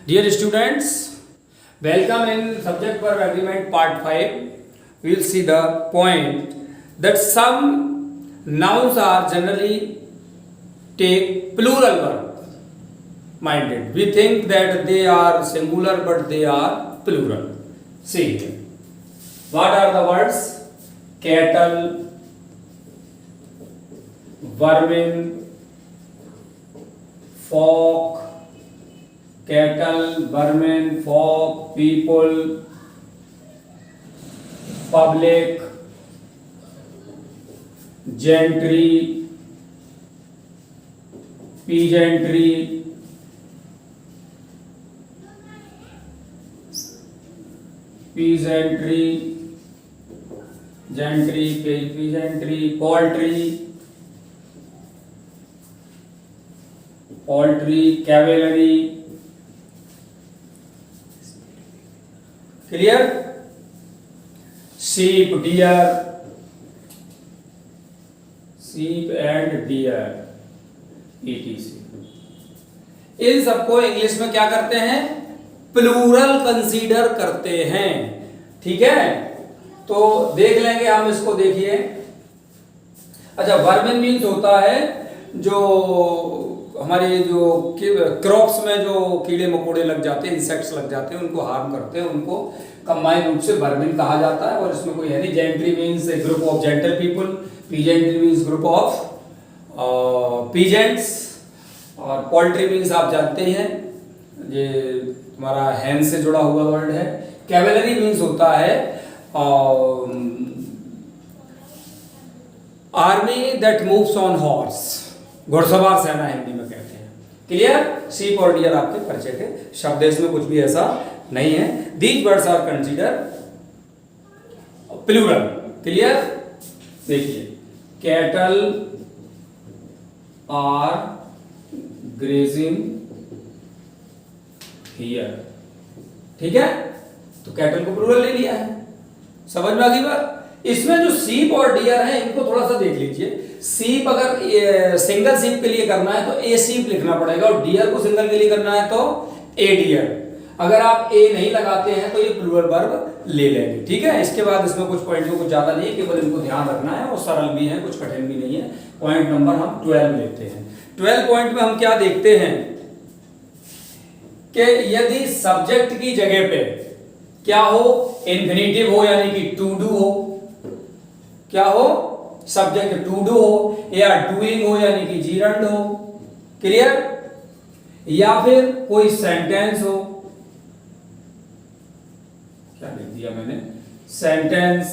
Dear students, welcome in subject verb agreement part 5. We will see the point that some nouns are generally take plural verb minded. We think that they are singular but they are plural. See here. What are the words? Cattle, vermin, folk, cattle, vermin, folk, people, public, gentry, peasantry, poultry, cavalry. Clear? Sheep and deer, etc. इन सबको English में क्या करते हैं? Plural consider करते हैं. ठीक है, तो देख लेंगे हम इसको. देखिए, अच्छा, वर्मिन मीन्स होता है जो हमारे जो क्रॉप्स में जो कीड़े मकोड़े लग जाते हैं, इंसेक्ट्स लग जाते हैं, उनको हार्म करते हैं, उनको कंबाइन रूप से वर्मिन कहा जाता है. और इसमें कोई है नहीं. Gentry means A group of gentle people, peasantry means group of peasants, और पोल्ट्री मीन्स आप जानते हैं ये हमारा हैन से जुड़ा हुआ वर्ड है. कैवेलरी मीन्स होता है army that moves on horse, घुड़सवार सेना हिंदी में कहते हैं. क्लियर? शीप और डियर आपके परिचय के शब्द, इसमें कुछ भी ऐसा नहीं है. These words are consider plural. Clear? देखिए, कैटल आर ग्रेजिंग हियर. ठीक है, तो कैटल को प्लूरल ले लिया है. समझ में आ गई बात? इसमें जो सीप और डियर है इनको थोड़ा सा देख लीजिए. सीप अगर सिंगल सीप के लिए करना है तो ए सीप लिखना पड़ेगा, और डियर को सिंगल के लिए करना है तो ए डियर. अगर आप ए नहीं लगाते हैं तो ये प्लूरल वर्ब ले लेंगे. ठीक है, इसके बाद इसमें कुछ पॉइंट कुछ ज्यादा नहीं है, केवल इनको ध्यान रखना है, और सरल भी है, कुछ कठिन भी नहीं है. पॉइंट नंबर हम 12 लेते हैं. 12 पॉइंट में हम क्या देखते हैं कि यदि सब्जेक्ट की जगह पे क्या हो, इन्फिनिटिव हो यानी कि टू डू हो, क्या हो, सब्जेक्ट टू डू हो, या डूइंग हो यानी कि जीरंड हो. क्लियर? या फिर कोई सेंटेंस हो. क्या लिख दिया मैंने? सेंटेंस.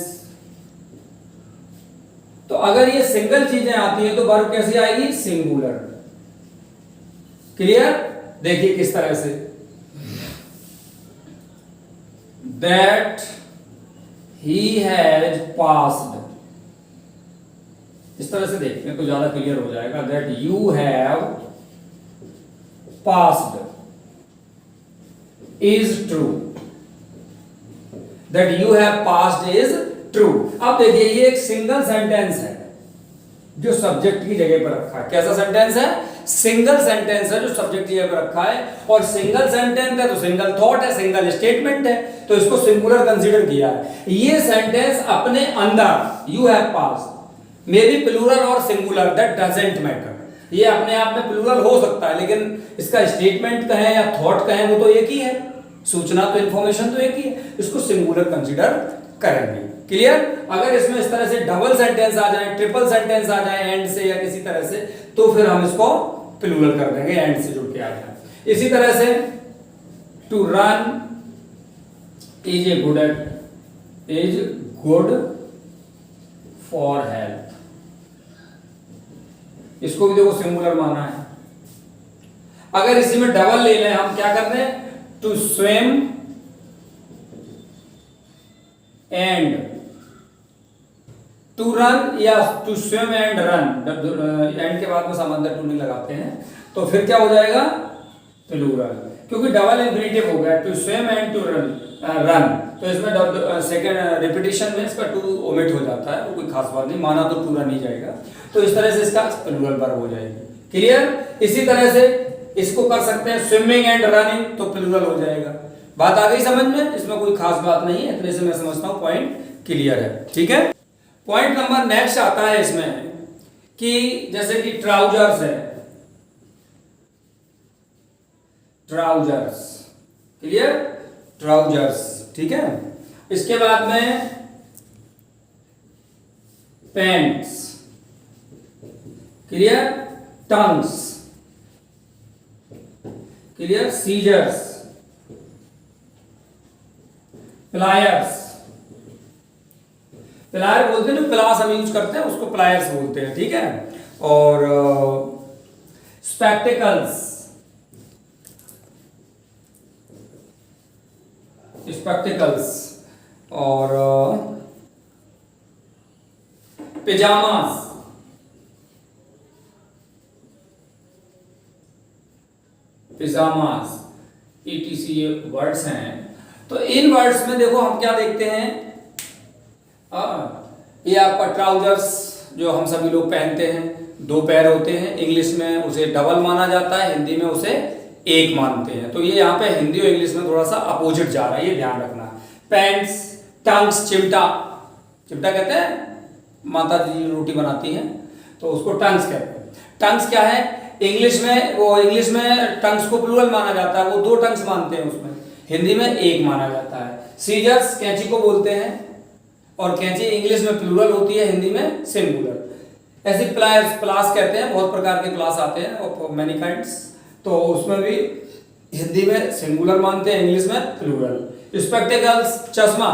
तो अगर ये सिंगल चीजें आती है तो वर्ब कैसी आएगी? सिंगुलर. क्लियर? देखिए किस तरह से, दैट ही हैज पास्ड. इस तरह से देखते हैं तो ज्यादा क्लियर हो जाएगा. That you have passed is true. That you have passed is true. अब देखिए, ये एक सिंगल सेंटेंस है जो सब्जेक्ट की जगह पर रखा है. कैसा सेंटेंस है? सिंगल सेंटेंस है जो सब्जेक्ट की जगह पर रखा है. और सिंगल सेंटेंस है तो सिंगल थॉट है, सिंगल स्टेटमेंट है, तो इसको सिंगुलर कंसीडर किया है. ये सेंटेंस अपने अंदर you have passed may be plural और सिंगुलर, दैट डजंट मैटर. ये अपने आप में प्लूरल हो सकता है, लेकिन इसका स्टेटमेंट कहें या थॉट कहें वो तो एक ही है. सूचना तो इंफॉर्मेशन तो एक ही है. इसको सिंगुलर कंसीडर करेंगे. क्लियर? अगर इसमें इस तरह से डबल सेंटेंस आ जाए, ट्रिपल सेंटेंस आ जाए एंड से या किसी तरह से, तो फिर हम इसको प्लूरल कर देंगे, एंड से जुड़ के आ जाए. इसी तरह से to run is a good for health. इसको भी देखो सिंगुलर माना है. अगर इसी में डबल ले लें हम, क्या कर दें? To swim and to run, या to swim and run. End के बाद में संबंध टू नहीं लगाते हैं, तो फिर क्या हो जाएगा? प्लूरल, क्योंकि डबल इंफिनिटिव हो गया. To swim and to run, तो इसमें सेकंड रिपीटिशन में इसका टू ओमिट हो जाता है. वो कोई खास बात नहीं, माना तो पूरा नहीं जाएगा. तो इस तरह से इसका प्लूरल वर्ब हो जाएगी. क्लियर? इसी तरह से इसको कर सकते हैं स्विमिंग एंड रनिंग, तो प्लूरल हो जाएगा। बात आ गई समझ में? इसमें कोई खास बात नहीं है, इतने से मैं समझता हूं पॉइंट क्लियर है। ठीक है, पॉइंट नंबर नेक्स्ट आता है इसमें कि जैसे कि ट्राउजर्स है, ट्राउजर्स, क्लियर, ट्राउजर्स, ठीक है। इसके बाद में pants, clear, tongs, clear, scissors, pliers, plier बोलते हैं जो प्लास हम यूज करते हैं उसको प्लायर्स बोलते हैं, ठीक है। और स्पेक्टिकल्स, स्पेक्टिकल्स, और पिजामास, पिजामास, ETC ये वर्ड्स हैं। तो इन वर्ड्स में देखो हम क्या देखते हैं, ये आपका ट्राउजर्स जो हम सभी लोग पहनते हैं, 2 पैर होते हैं, इंग्लिश में उसे डबल माना जाता है, हिंदी में उसे एक मानते हैं। तो ये यहाँ पे हिंदी और इंग्लिश में थोड़ा सा अपोजिट जा रहा है, ये ध्यान रखना। पैंट्स, टंग्स, चिमटा, चिमटा कहते हैं, माता जी रोटी बनाती हैं तो उसको टंग्स कहते हैं। टंग्स क्या है, इंग्लिश में टंग्स को प्लूरल माना जाता है, वो 2 टंग्स मानते हैं उसमें, हिंदी में एक माना जाता है। सीजर्स कैंची को बोलते हैं, और कैंची इंग्लिश में प्लूरल होती है, हिंदी में सिंगुलर। ऐसे प्लायर्स, प्लास कहते हैं, बहुत प्रकार के प्लास आते हैं और मैनी काइंड्स, तो उसमें भी हिंदी में सिंगुलर मानते हैं, इंग्लिश में प्लूरल। स्पेक्टिकल्स, चश्मा,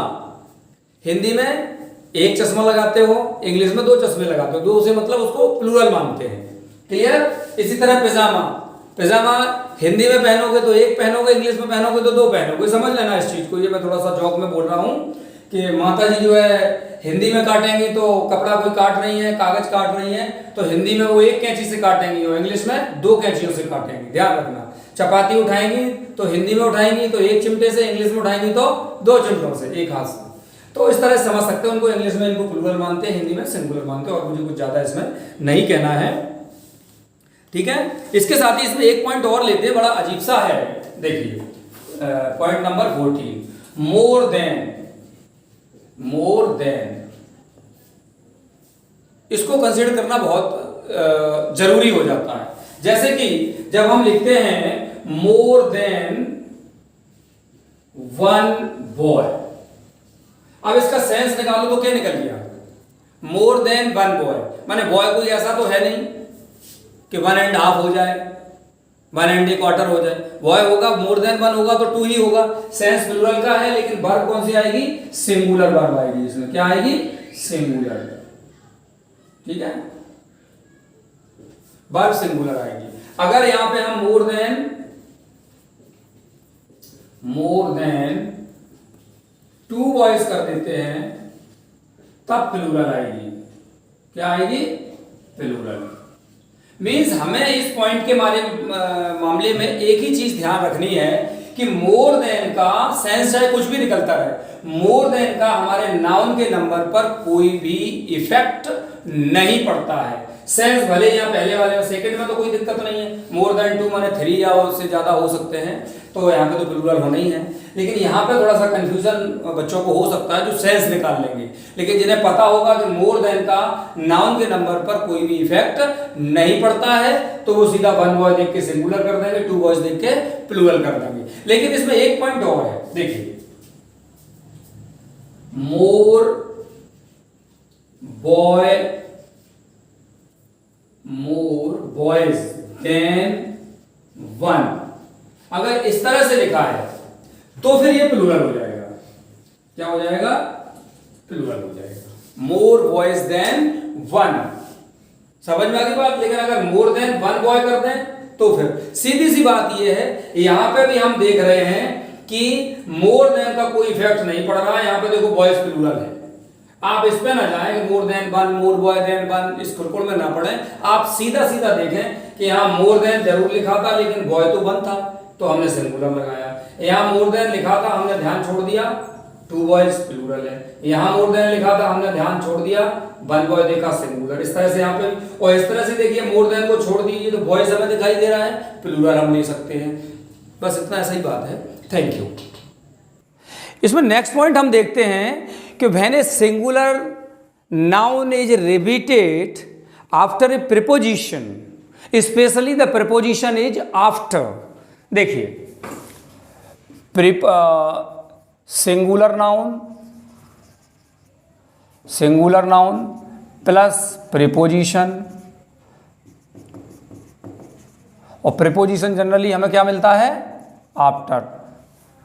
हिंदी में एक चश्मा लगाते हो, इंग्लिश में 2 चश्मे लगाते हो, 2 से मतलब उसको प्लूरल मानते हैं, क्लियर। इसी तरह पिजामा, पिजामा हिंदी में पहनोगे तो एक पहनोगे, इंग्लिश में पहनोगे तो 2 पहनोगे, समझ लेना इस चीज को। ये मैं थोड़ा सा जॉक में बोल रहा हूँ कि माता जी जो है हिंदी में काटेंगी तो कपड़ा कोई काट रही है, कागज काट रही है, तो हिंदी में वो एक कैंची से काटेंगी और इंग्लिश में 2 कैंचियों से काटेंगी, ध्यान रखना। चपाती उठाएंगी तो हिंदी में उठाएंगी तो एक चिमटे से, इंग्लिश में उठाएंगी तो 2 चिमटों से, एक हाथ से। तो इस तरह समझ सकते हो, उनको इंग्लिश में इनको प्लूरल मानते हैं, हिंदी में सिंगुलर मानते हैं, और मुझे कुछ ज्यादा इसमें नहीं कहना है, ठीक है। इसके साथ ही इसमें एक पॉइंट और लेते हैं, बड़ा अजीब सा है, देखिए point number 14, more than, more than, इसको कंसीडर करना बहुत जरूरी हो जाता है। जैसे कि जब हम लिखते हैं मोर देन 1 बॉय, अब इसका सेंस निकालो तो क्या निकल गया, मोर देन 1 बॉय, माने बॉय कोई ऐसा तो है नहीं कि 1.5 हो जाए, 1.25 हो जाए, बॉय होगा, मोर देन 1 होगा तो 2 ही होगा। सेंस प्लूरल का है, लेकिन वर्ब कौन सी आएगी, सिंगुलर वर्ब आएगी, इसमें क्या आएगी, सिंगुलर, ठीक है, वर्ब सिंगुलर आएगी। अगर यहां पे हम मोर देन 2 बॉयज कर देते हैं तब प्लूरल आएगी, क्या आएगी, प्लूरल। मीन्स हमें इस पॉइंट के मामले में एक ही चीज ध्यान रखनी है कि मोर देन का सेंस चाहे कुछ भी निकलता रहे, मोर देन का हमारे नाउन के नंबर पर कोई भी इफेक्ट नहीं पड़ता है। सेंस भले यहाँ पहले वाले में, सेकंड में तो कोई दिक्कत नहीं है, मोर देन 2 माने 3 या उससे ज्यादा हो सकते हैं, तो यहाँ पे तो प्लूरल होना ही है। लेकिन यहाँ पे थोड़ा सा कंफ्यूजन बच्चों को हो सकता है जो सेंस निकाल लेंगे, लेकिन जिन्हें पता होगा कि मोर देन का नाउन के नंबर पर कोई भी इफेक्ट नहीं पड़ता है तो वो सीधा 1 बॉय देख के सिंगुलर कर देंगे, 2 बॉयज देख के प्लूरल कर देंगे। लेकिन इसमें एक पॉइंट और है, देखिए मोर बॉयज देन 1, अगर इस तरह से लिखा है तो फिर ये प्लूरल हो जाएगा, क्या हो जाएगा, प्लूरल हो जाएगा, मोर बॉयज देन 1, समझ में आ गई बात। लेकिन अगर मोर देन 1 बॉय कर दें तो फिर सीधी सी बात ये है, यहां पे भी हम देख रहे हैं कि मोर देन का कोई इफेक्ट नहीं पड़ रहा है, यहां पे देखो बॉयज प्लूरल है, आप इस पे ना जाएं कि मोर देन 1, मोर बॉय देन 1, इस खुरकुड़ में ना पड़े, आप सीधा सीधा देखें कि यहाँ मोर देन जरूर लिखा था लेकिन बॉय तो 1 था तो हमने सिंगुलर लगाया, यहाँ मोर देन लिखा था हमने ध्यान छोड़ दिया 2 बॉयज प्लूरल है। यहाँ मोर देन लिखा था, हमने ध्यान छोड़ दिया, 1 बॉय देखा सिंगुलर। इस तरह से यहाँ पे, और इस तरह से देखिए मोर देन को छोड़ दीजिए तो बॉयज हमें दिखाई दे रहा है, प्लूरल हम ले सकते हैं। बस इतना ऐसा ही बात है। Thank you. इसमें नेक्स्ट पॉइंट हम देखते हैं कि when a singular noun is repeated after a preposition, specially the preposition is after. देखिए सिंगुलर नाउन प्लस प्रीपोजिशन, और प्रीपोजिशन जनरली हमें क्या मिलता है, आफ्टर।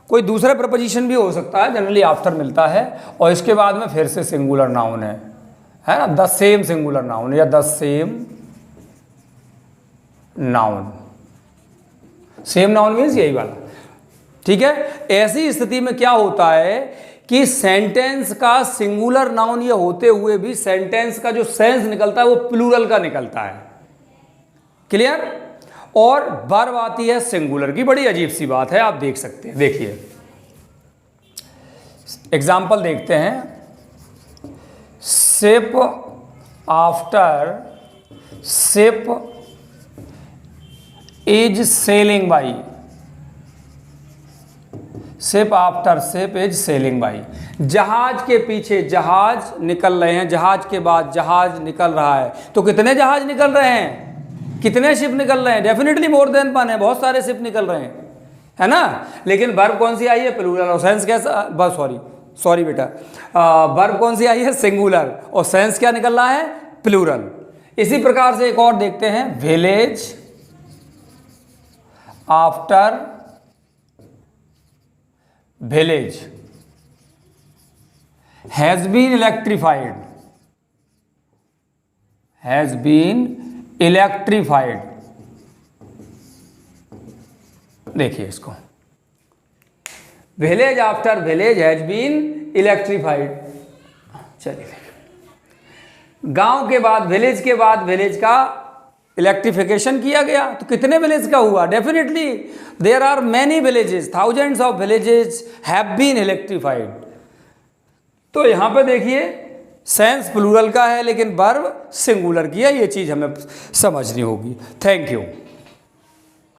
कोई दूसरा प्रीपोजिशन भी हो सकता है, जनरली आफ्टर मिलता है। और इसके बाद में फिर से सिंगुलर नाउन है ना, द सेम सिंगुलर नाउन या the same noun. Same noun means यही वाला, ठीक है। ऐसी स्थिति में क्या होता है कि सेंटेंस का सिंगुलर नाउन ये होते हुए भी सेंटेंस का जो सेंस निकलता है वो प्लूरल का निकलता है। क्लियर। और वर्ब आती है सिंगुलर की। बड़ी अजीब सी बात है, आप देख सकते हैं। देखिए एग्जाम्पल देखते हैं। Ship is selling by, ship after ship is selling by. जहाज के पीछे जहाज निकल रहे हैं, जहाज के बाद जहाज निकल रहा है। तो कितने जहाज निकल रहे हैं, कितने शिप निकल रहे हैं? डेफिनेटली मोर देन वन है, बहुत सारे शिप निकल रहे हैं, है ना। लेकिन वर्ब कौन सी आई है, प्लूरल। और सेंस कैसा, बस सॉरी बेटा, वर्ब कौन सी आई है, सिंगुलर। और सेंस क्या निकल रहा है, प्लूरल। इसी प्रकार से एक और देखते हैं, village after village has been electrified. देखिए इसको, village after village has been electrified. चलिए, गांव के बाद विलेज का इलेक्ट्रिफिकेशन किया गया। तो कितने विलेज का हुआ? Definitely there are many villages, thousands of villages have been electrified. तो यहां पे देखिए सेंस प्लूरल का है लेकिन वर्ब सिंगुलर की है, ये चीज हमें समझनी होगी। Thank you.